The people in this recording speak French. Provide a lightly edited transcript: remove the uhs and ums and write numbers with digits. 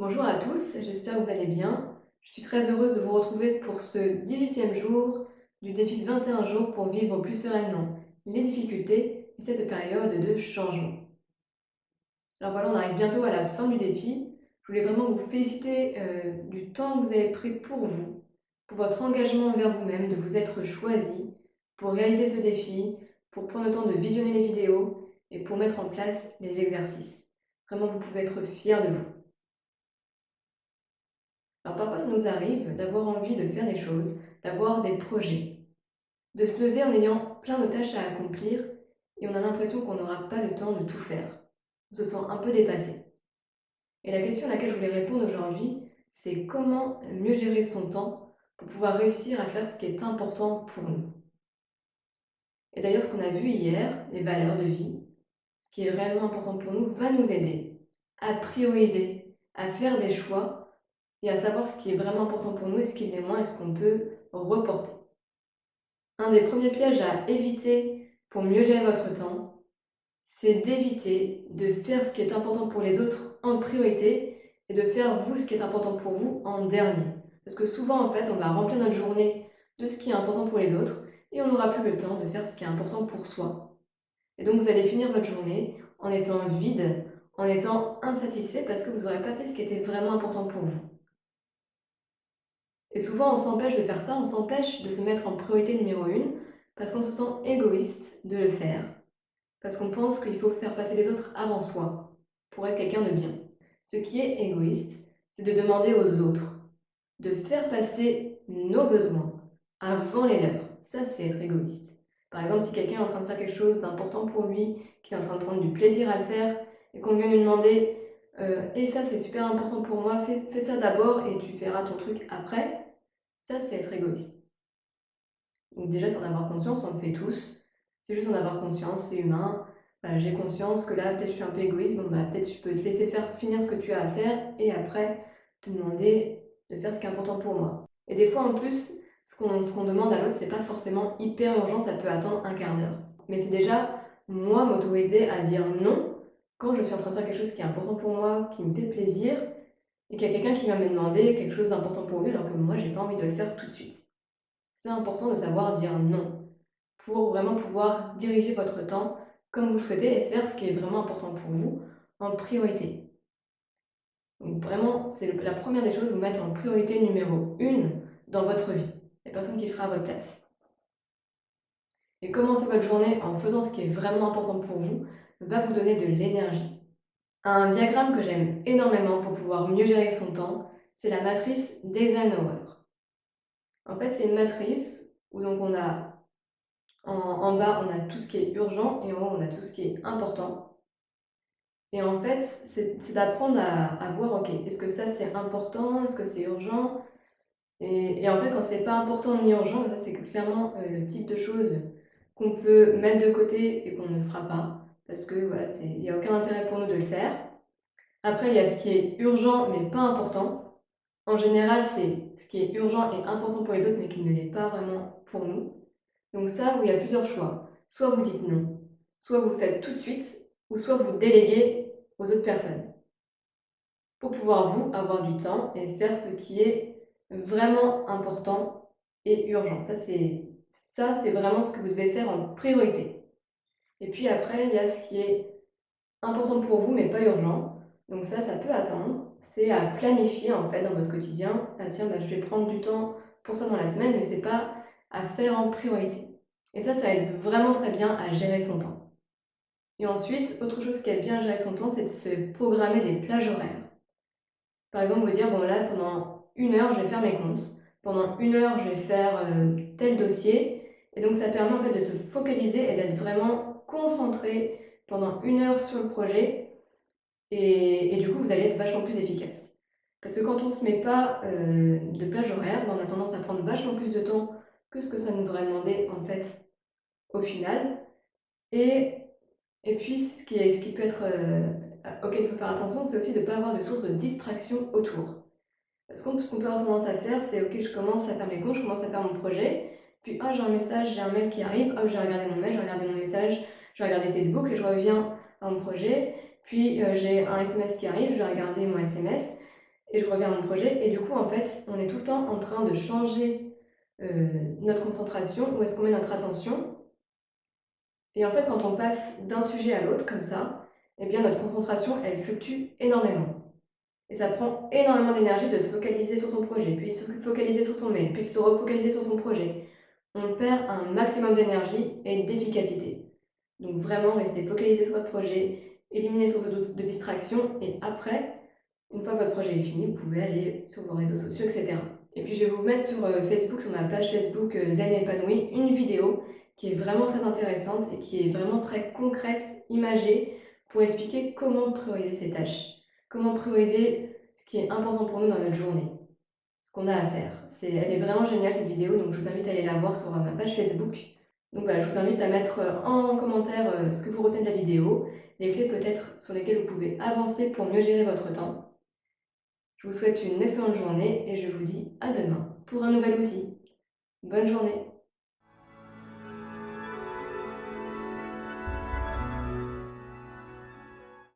Bonjour à tous, j'espère que vous allez bien. Je suis très heureuse de vous retrouver pour ce 18e jour du défi de 21 jours pour vivre plus sereinement les difficultés et cette période de changement. Alors voilà, on arrive bientôt à la fin du défi. Je voulais vraiment vous féliciter du temps que vous avez pris pour vous, pour votre engagement envers vous-même, de vous être choisi pour réaliser ce défi, pour prendre le temps de visionner les vidéos et pour mettre en place les exercices. Vraiment, vous pouvez être fiers de vous. Alors parfois, ça nous arrive d'avoir envie de faire des choses, d'avoir des projets, de se lever en ayant plein de tâches à accomplir et on a l'impression qu'on n'aura pas le temps de tout faire. On se sent un peu dépassé. Et la question à laquelle je voulais répondre aujourd'hui, c'est comment mieux gérer son temps pour pouvoir réussir à faire ce qui est important pour nous. Et d'ailleurs, ce qu'on a vu hier, les valeurs de vie, ce qui est réellement important pour nous, va nous aider à prioriser, à faire des choix et à savoir ce qui est vraiment important pour nous et ce qui l'est moins et ce qu'on peut reporter. Un des premiers pièges à éviter pour mieux gérer votre temps, c'est d'éviter de faire ce qui est important pour les autres en priorité et de faire vous ce qui est important pour vous en dernier. Parce que souvent, en fait, on va remplir notre journée de ce qui est important pour les autres et on n'aura plus le temps de faire ce qui est important pour soi. Et donc, vous allez finir votre journée en étant vide, en étant insatisfait parce que vous n'aurez pas fait ce qui était vraiment important pour vous. Et souvent, on s'empêche de faire ça, on s'empêche de se mettre en priorité numéro 1 parce qu'on se sent égoïste de le faire, parce qu'on pense qu'il faut faire passer les autres avant soi pour être quelqu'un de bien. Ce qui est égoïste, c'est de demander aux autres de faire passer nos besoins avant les leurs. Ça, c'est être égoïste. Par exemple, si quelqu'un est en train de faire quelque chose d'important pour lui, qu'il est en train de prendre du plaisir à le faire, et qu'on vient lui demander et ça, c'est super important pour moi, fais ça d'abord et tu feras ton truc après, ça, c'est être égoïste. Donc déjà, c'est en avoir conscience, on le fait tous. C'est juste en avoir conscience, c'est humain. Voilà, j'ai conscience que là, peut-être je suis un peu égoïste, bon bah peut-être je peux te laisser finir ce que tu as à faire et après te demander de faire ce qui est important pour moi. Et des fois en plus, ce qu'on demande à l'autre, c'est pas forcément hyper urgent, ça peut attendre un quart d'heure. Mais c'est déjà moi m'autoriser à dire non quand je suis en train de faire quelque chose qui est important pour moi, qui me fait plaisir, et qu'il y a quelqu'un qui va me demander quelque chose d'important pour lui alors que moi j'ai pas envie de le faire tout de suite. C'est important de savoir dire non pour vraiment pouvoir diriger votre temps comme vous le souhaitez et faire ce qui est vraiment important pour vous en priorité. Donc vraiment, c'est la première des choses, vous mettre en priorité numéro 1 dans votre vie, la personne qui le fera à votre place. Et commencer votre journée en faisant ce qui est vraiment important pour vous va vous donner de l'énergie. Un diagramme que j'aime énormément pour pouvoir mieux gérer son temps, c'est la matrice d'Eisenhower. En fait, c'est une matrice où donc on a en bas, on a tout ce qui est urgent et en haut, on a tout ce qui est important. Et en fait, c'est d'apprendre à voir, ok, est-ce que ça c'est important, est-ce que c'est urgent? Et en fait, quand c'est pas important ni urgent, ça c'est clairement le type de choses qu'on peut mettre de côté et qu'on ne fera pas. Parce que voilà, il n'y a aucun intérêt pour nous de le faire. Après, il y a ce qui est urgent mais pas important. En général, c'est ce qui est urgent et important pour les autres mais qui ne l'est pas vraiment pour nous. Donc ça, où il y a plusieurs choix. Soit vous dites non, soit vous le faites tout de suite, ou soit vous déléguez aux autres personnes. Pour pouvoir, vous, avoir du temps et faire ce qui est vraiment important et urgent. Ça, c'est vraiment ce que vous devez faire en priorité. Et puis après, il y a ce qui est important pour vous, mais pas urgent. Donc ça peut attendre. C'est à planifier, en fait, dans votre quotidien. Ah tiens, bah, je vais prendre du temps pour ça dans la semaine, mais c'est pas à faire en priorité. Et ça aide vraiment très bien à gérer son temps. Et ensuite, autre chose qui aide bien à gérer son temps, c'est de se programmer des plages horaires. Par exemple, vous dire, bon là, pendant 1 heure, je vais faire mes comptes. Pendant 1 heure, je vais faire tel dossier. Et donc, ça permet en fait de se focaliser et d'être vraiment concentré pendant 1 heure sur le projet. Et du coup, vous allez être vachement plus efficace. Parce que quand on ne se met pas de plage horaire, ben, on a tendance à prendre vachement plus de temps que ce que ça nous aurait demandé en fait au final. Et, et puis, ce qui peut être, auquel il faut faire attention, c'est aussi de ne pas avoir de source de distraction autour. Parce que ce qu'on peut avoir tendance à faire, c'est ok, je commence à faire mes comptes, je commence à faire mon projet, puis j'ai un message, j'ai un mail qui arrive, hop, j'ai regardé mon mail, j'ai regardé mon message, j'ai regardé Facebook et je reviens à mon projet, puis j'ai un SMS qui arrive, je vais regarder mon SMS, et je reviens à mon projet. Et du coup, en fait, on est tout le temps en train de changer notre concentration, où est-ce qu'on met notre attention. Et en fait, quand on passe d'un sujet à l'autre, comme ça, eh bien, notre concentration, elle fluctue énormément. Et ça prend énormément d'énergie de se focaliser sur son projet, puis de se focaliser sur son mail, puis de se refocaliser sur son projet. On perd un maximum d'énergie et d'efficacité. Donc vraiment, restez focalisé sur votre projet, éliminez les sources de distraction, et après, une fois que votre projet est fini, vous pouvez aller sur vos réseaux sociaux, etc. Et puis je vais vous mettre sur Facebook, sur ma page Facebook Zen Épanoui, une vidéo qui est vraiment très intéressante et qui est vraiment très concrète, imagée, pour expliquer comment prioriser ses tâches, comment prioriser ce qui est important pour nous dans notre journée, ce qu'on a à faire. Elle est vraiment géniale cette vidéo, donc je vous invite à aller la voir sur ma page Facebook. Donc voilà, je vous invite à mettre en commentaire ce que vous retenez de la vidéo, les clés peut-être sur lesquelles vous pouvez avancer pour mieux gérer votre temps. Je vous souhaite une excellente journée et je vous dis à demain pour un nouvel outil. Bonne journée!